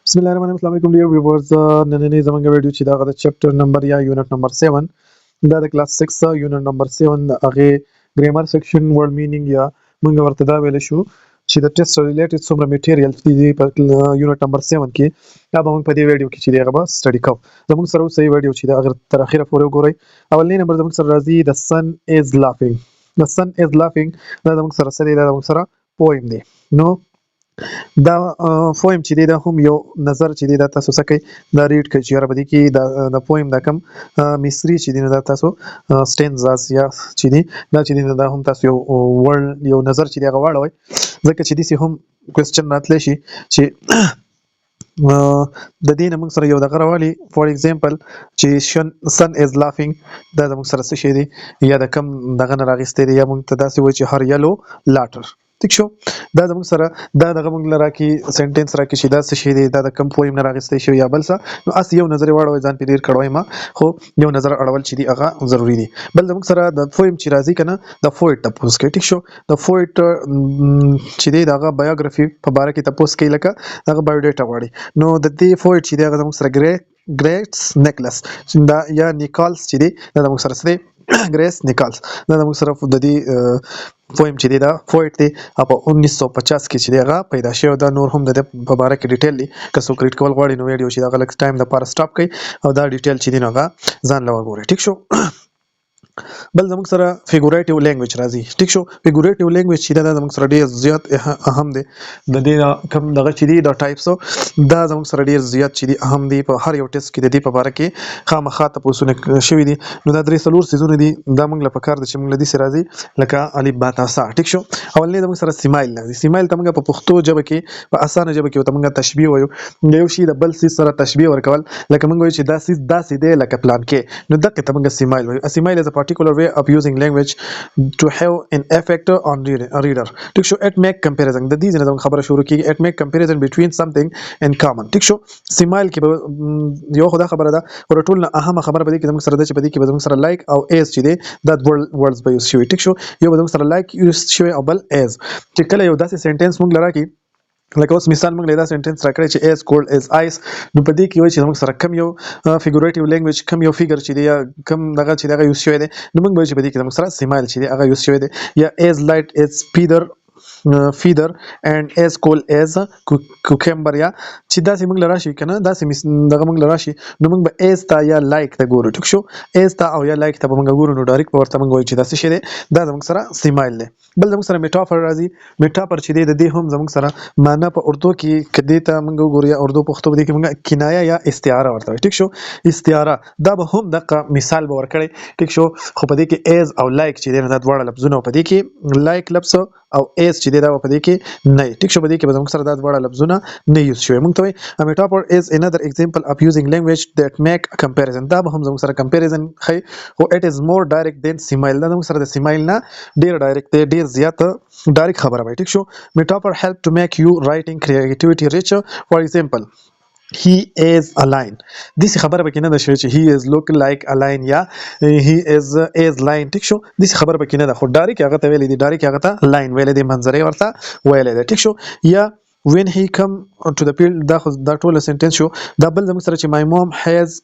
بسم الله الرحمن الرحیم. السلام علیکم ډیر ویورز. نننې زمونږ ویډیو چې دا د چپټر نمبر یا یونټ نمبر 7 دا د کلاس 6 یونټ نمبر 7 د هغه ګرامر سیکشن ورډ مینینګ یا موږ ورته دا ویل شو چې د ټیسټ ریلیټډ څومره میټیریال دی په یونټ نمبر 7 کې دا به موږ په دې ویډیو کې چې دی هغه سټډي کوو. زموږ سره اوس یې ویډیو چې دا هغه تر اخره پورې وګورئ. اولنی نمبر زموږ سره راځي د سن از لافینګ. د سن از لافینګ دا زموږ سره سره دا زموږ سره پویم دی. نو دا پویم چې دی دا هم یو نظر چې دی دا تاسو څه کوي دا ریډ کوي چې یاره په دې کې د پویم دا کم مصري چې دی نو دا تاسو سټینزاز یا چې دی دا چې دی دا هم تاسو یو ورډ یو نظر چې دی هغه واړوئ ځکه چې داسې هم کوېسچن راتلی شي چې د دې نه موږ سره یو دغه راوالي فور ایگزامپل چې سن از لافینګ دا زموږ سره څه شی دی یا د کم دغه نه راغیستی دی یا موږ ته داسې وایي چې هر یلو لاټر ٹھیک شو. دا زموږ سره دا دغه موږ له راکړي سنټینس راکړي چې دا څه شی دی دا د کم پویم نه راغیستی شوی یا بل څه نو هسې یو نظر یې واړوئ ځان پرې ډېر کړوئ ما خو یو نظر اړول چې دی هغه ضروري دی. بل زموږ سره د پویم چې راځي که نه د پویټ تپوس کوي ټیک شو. د پویټ چې دی د هغه بایوګرافي په باره کې تپوس کوي لکه هغه بایوډیټا غواړي نو د دې پویټ چې دی هغه زموږ سره ګریټس نیکلس دا یا نیکالس چې دی دا زموږ سره څه دی ګریس نیکالس دا زموږ سره د دې پویم چې دی دا پویټ دی په 1950 کې چې دی هغه پیدا شوی دا نور هم د دې په باره کې ډیټیل دی که څوک ریډ کول غواړي نو ویډیو چې دغه لږ ټایم دپاره سټاپ کړئ او دا ډیټیل چې دی نو هغه ځان له وګورئ ټیک شو. بل زموږ سره فیګوریټیو لینګویج راځي ټیک شو. فیګوریټیو لینګویج چې دا زموږ سره ډیر زیات اهم دی د دې کم دغه چې دی د ټایپس دا زموږ سره ډیر زیات چې دی اهم دی په هر یو ټیسټ کې د دې په باره کې خامخا تپوسونه شوي دي نو دا درې څلور څیزونه دي دا موږ له پکار ده چې موږ له دې سره راځي لکه الف با تا سا ټیک شو. اولنی زموږ سره سیمایل راځي. سیمایل ته موږ په پښتو ژبه کې په اسانه ژبه کې ورته موږ تشبیه وایو یو شي د بل څیز سره تشبیه ورکول لکه موږ وایو چې دا څیز داسې دی لکه پلان کې نو دغه ته موږ سیمایل وایو. سیمایل از ا پارټیکولر وی اف using language to have an effect on reader ٹھیک شو. it make comparison د دې نه خبره شروع کیږي it make comparison between something in common ټیک شو. سیمایل کې یو خدای خبره ده ور ټول نه اهمه خبره بده کې زموږ سره د چې بده کې زموږ سره لایک او ایز چې دی دا ورډز به یوز شوی ټیک شو. یو زموږ سره لایک یوز شوی او بل ایز چې کله یو داسې سنټنس موږ لرا کې لکه اوس مثال موږ لیدا سنټنس راکړی چې ایز کولډ ایز آیس نو په دې کې وایي چې موږ سره کم یو فیګوریټیو لینګویج کم یو فیګر چې دی یا کم دغه چې دغه یوز شوی دی نو موږ وایو چې په دې کې موږ سره سیمایل چې دی هغه یوز شوی دی یا ایز لایټ ایز feather and as cold as cucumber یا چې داسې موږ لراشي کنه داسې دغه موږ لراشي نو موږ به as تا یا like ته ګورو ټیک شو. as تا او یا like ته موږ ګورو نو ډایرکټ ورته موږ وایو چې داسې شی دی دا زموږ سره سیمایل دی. بل زموږ سره میټافر راځي. میټافر چې دی د دې هم زموږ سره معنا په اردو کې کدی ته موږ وګورو یا اردو پښتو کې موږ کنایه یا استعاره ورته ټیک شو. استعاره دا به هم دغه مثال به ورکړي ټیک شو خو په دې کې as او like چې دی دا دواړه لفظونه په دې کې like لفظ او as چې دا په دې کې نه ټیک شو. په دې کې به زموږ سره دا دواړه لفظونه نه یوز شوی. موږ ته وایي a metaphor is another example of using language that make a comparison دا به هم زموږ سره comparison خي او it is more direct than simile دا زموږ سره د simile نه ډیر ډایرکټ دی ډیر زیات ډایرکټ خبره وایي ټیک شو. metaphor help to make you writing creativity richer. For example he is a lion دسی خبره بکې نه ده شوی چې he is look like a lion یا he is lion ټیک شو. دسی خبره بکې نه ده خو ډایرکټ هغه ته ویلې دي ډایرکټ هغه ته لاین ویلې دي منظرې ورته ویلې ده ټیک شو. یا when he come to the field دا ټول سنټنس شو. دا بل زموږ سره چې my mom has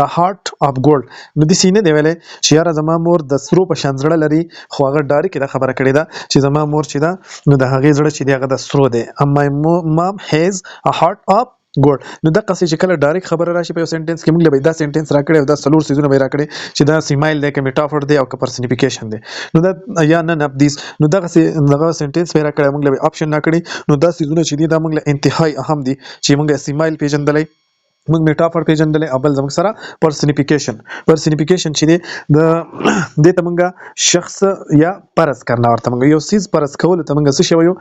a heart of gold نو د سینې دی ویلې چې یاره زما مور د سرو په شان زړه لري خو هغه ډایرکټ دا خبره کړې ده چې زما مور چې ده نو د هغې زړه چې دی هغه د سرو دی. my mom has a heart of ګوډ نو دغه څه چې کله ډایرکټ خبره راشي په یو سنټنس کې موږ له دا سنټنس راکړي او دا څلور سیزونه به راکړي چې دا سیمایل دی که میټافور دی او که پرسنیفیکیشن دی نو دا یا نن اف دیس نو دغه سنټنس به راکړي موږ له اپشن راکړي نو دا سیزونه چې دي دا موږ له انتهایی اهم دي چې موږ سیمایل پیژندلی موږ میټافور پیژندلی او بل زموږ سره پرسنیفیکیشن چې دی د دې ته موږ شخص یا پرز کرنا ورته موږ یو سیز پرز کول ته موږ څه شی وایو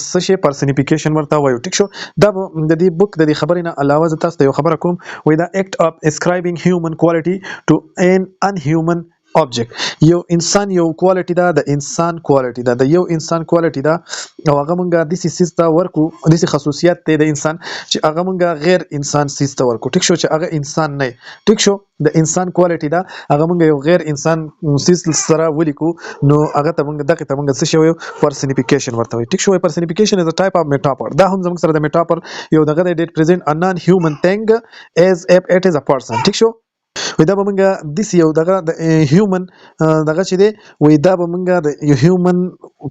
څه شی پرسنیفیکیشن ورته وایو ټیک شو. دا د دې بوک د دې خبرې نه علاوه زه تاسو ته یو خبره کوم وایي دا ایکټ اف اسکرایبینګ هیومن کوالټي ټو ان انهیومن object یو انسان یو کوالټي ده د انسان کوالټي ده د یو انسان کوالټي ده او هغه مونږه د سیس ته ورکو د خصوصیت ته د انسان چې هغه مونږه غیر انسان سیس ته ورکو ټیک شو چې هغه انسان نه ټیک شو د انسان کوالټي ده هغه مونږ یو غیر انسان سیس سره ولیکو نو هغه ته مونږ دغه ته مونږ څه شو پرسنیفیکیشن ورته وي ټیک شو پرسنیفیکیشن از ا ټایپ اف میټافور دا هم زموږ سره د میټافور یو دغه د پرزنت ا نان هیومن thing as if it is a person ټیک شو وې دا به مونږه د یو دغه د هیومن دغه چې دی وې دا به مونږه د هیومن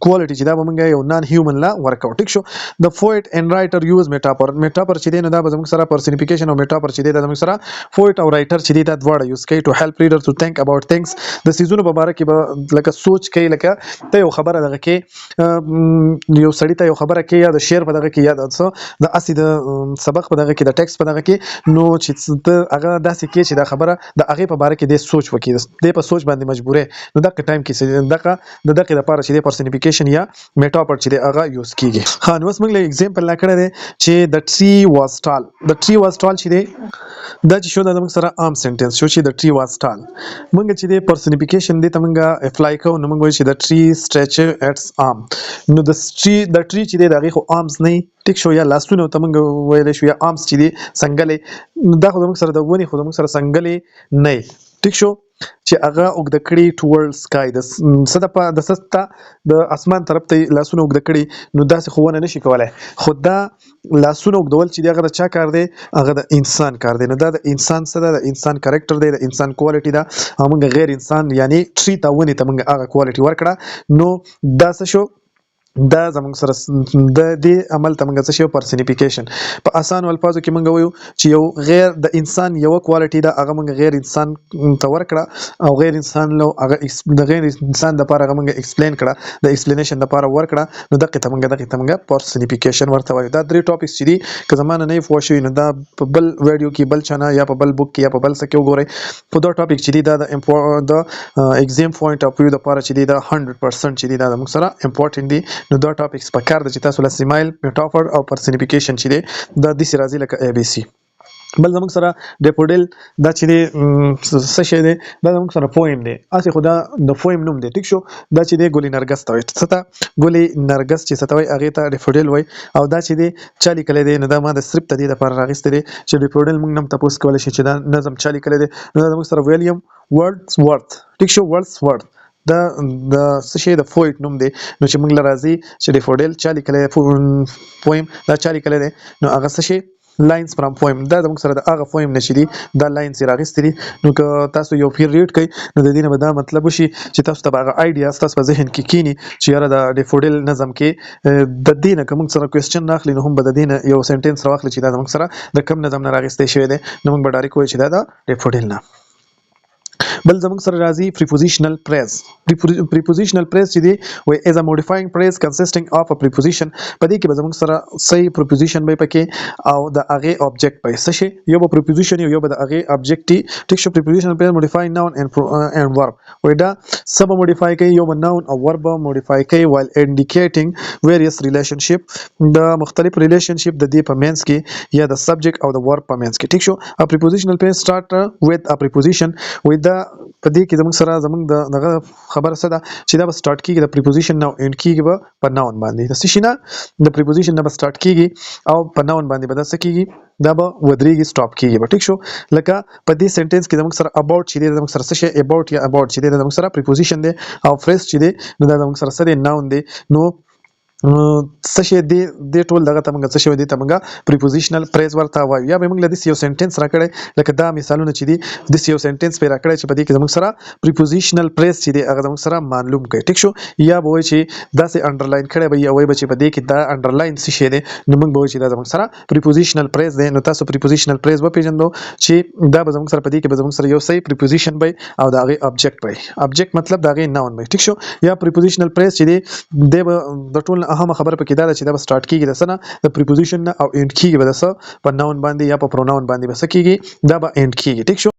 کوالټي چې دا به مونږه یو نان هیومن لا ورک اوټ شو د پوئټ اینڈ رائټر یوز میټافور چې دی نو دا به زموږ سره پرسنیفیکیشن او میټافور چې دی دا زموږ سره پوئټ او رائټر چې دی دا دواړه یوز کوي ټو هیلپ ریډر ټو تھنک اباوت ثینګز د سيزونو په اړه کې به لکه سوچ کوي لکه ته یو خبره دغه کې یو سړی ته یو خبره کوي یا د شعر په دغه کې یا د اسی د سبق په دغه کې د ټیکست په دغه کې نو چې ته هغه داسې کې چې دا خبره د هغه په اړه کې د سوچ وکړي د په سوچ باندې مجبوره نو دغه ټایم کې دغه لپاره چې د پرسنیفیکیشن یا میټافور چې د هغه یوز کیږي خان اوس موږ له اگزامپل لا کړی دی چې د ټری واز ټال چې دی دا چې شو د موږ سره عام سنټنس شو چې د ټری واز ټال موږ چې د پرسنیفیکیشن دی ته موږ اپلای کوو نو موږ وایو چې د ټری سټریچ اټس آرم نو د ټری چې دی دغه خو آرمز نه ټیک شو یا لاسونه ته موږ ویل شو یا آرمز چې دی څنګه دا خو موږ سره د ونی خو موږ سره څنګه نه ټیک شو چې هغه وګد کړي ټورډ سکای د صدا د سستا د اسمان طرف ته لاسونه وګد کړي نو داسې خوونه نشي کولای خدا لاسونه وګدول چې دغه چا کار دی هغه د انسان کار دی نو دا د انسان سره د انسان کریکټر دی د انسان کوالټي دا موږ غیر انسان یعنی ټری ته ونی ته موږ هغه کوالټي ورکړه نو دا څه شو دا زموږ سره د دې عمل ته موږ څه شو پرسنیفیکیشن په اسان الفاظو کې موږ وایو چې یو غیر د انسان یو کوالټي دا هغه موږ غیر انسان ته ورکړه او غیر انسان له هغه د غیر انسان د لپاره موږ ایکسپلین کړه د ایکسپلینیشن لپاره ورکړه نو دغه ته موږ پرسنیفیکیشن ورته وایو دا درې ټاپکس چې دي که زمانه نه فوښوي نو دا په بل ویډیو کې بل چانه یا په بل بوک کې یا په بل څه کې وګورئ په دا ټاپک چې دي دا د ایگزام پوینټ اف ویو د لپاره چې دي دا 100% چې دي دا موږ سره امپورټنت دي نو دا ټاپکس په کار د چې تاسو له سیمایل میټافور او پرسنیفیکیشن چې دی دا د سرازي لکه ای بي سي بل زموږ سره ډیپوډل دا چې دی څه شی دی دا زموږ سره پویم دی اسی خدا د پویم نوم دی ټیک شو دا چې دی ګولي نرګس ته وایي څه ګولي نرګس چې څه ته وایي هغه ته ډیپوډل وایي او دا چې دی چالي کلی دی نو دا ما د صرف ته دی د لپاره راغستې دی چې ډیپوډل موږ نم تاسو کولای شئ چې دا نظم چالي کلی دی نو دا زموږ سره ویلیام ورډز ټیک شو ورډز دا د څه شي د پوئټ نوم دی نو چې موږ لرازي چې ډیفوډل چالي کله پویم دا چالي کله دی نو هغه څه شي لاینز فرام پویم دا موږ سره د هغه پویم نشي دي دا لاینز راغستري نو که تاسو یو پیر ریډ کړئ نو د دې نه به دا مطلب وشي چې تاسو ته هغه آیډیا تاسو په ذهن کې کینی چې یاره د ډیفوډل نظم کې د دې نه کوم سره کوېسچن ناخلی نو هم به د دې نه یو سنټنس راوخلی چې دا موږ سره د کم نظم نه راغستې شوی دی نو موږ به ډایرکټ وایو چې دا د ډیفوډل نه بل زموږ سره راځي prepositional phrase prepositional phrase چې دی وای as a modifying phrase consisting of a preposition په دې کې به زموږ سره صحیح preposition به پکې او د هغه object به څه شي یو به preposition یو به د هغه object ټیک شو prepositional phrase modifying noun and verb وای دا سب modify کوي یو به noun او verb modify کوي while indicating various relationship د مختلف relationship د دې په منځ کې یا د subject او د verb په منځ کې ټیک شو a prepositional phrase start with a preposition with the په دې کې زموږ سره زموږ دغه خبره څه ده چې دا به سٹارټ کیږي د پریپوزیشن نو اند کیږي په ناون باندې د څه نه د پریپوزیشن نه به سٹارټ کیږي او په ناون باندې به د څه کیږي دا به ودرېږي سټاپ کیږي به ټیک شو لکه په دې سنټنس کې زموږ سره اباوت چې دی زموږ سره څه شي اباوت یا اباوت چې دی زموږ سره پریپوزیشن دی او فریز چې دی نو دا زموږ سره څه دی ناون دی نو څه شي د ټول دغه تمنګ څه شي دي تمنګ پریپوزیشنل پریز ورته وایي یا به موږ د یو سنټنس راکړی لکه دا مثالونه چې دي د یو سنټنس په راکړی چې په دې کې زموږ سره پریپوزیشنل پریز چې دی هغه زموږ سره معلوم کړي ټیک شو یا به وایي چې دا سه انډرلاین کړی به یا وایي چې په دې کې دا انډرلاین څه شي دی نو موږ به وایي چې دا زموږ سره پریپوزیشنل پریز دی نو تاسو پریپوزیشنل پریز و پیژندو چې دا به زموږ سره په دې کې به زموږ سره یو صحیح پریپوزیشن به او دا غي ابجیکټ به ابجیکټ مطلب دا غي ناون به ټیک شو یا پریپوزیشنل پریز چې دی د ټول اهم خبره پکې دا چې دا سٹارټ کیږي د سنه د پریپوزیشن او اند کیږي به د س په ناون باندې یا په پروناون باندې به س کیږي دا به اند کیږي ټیک شو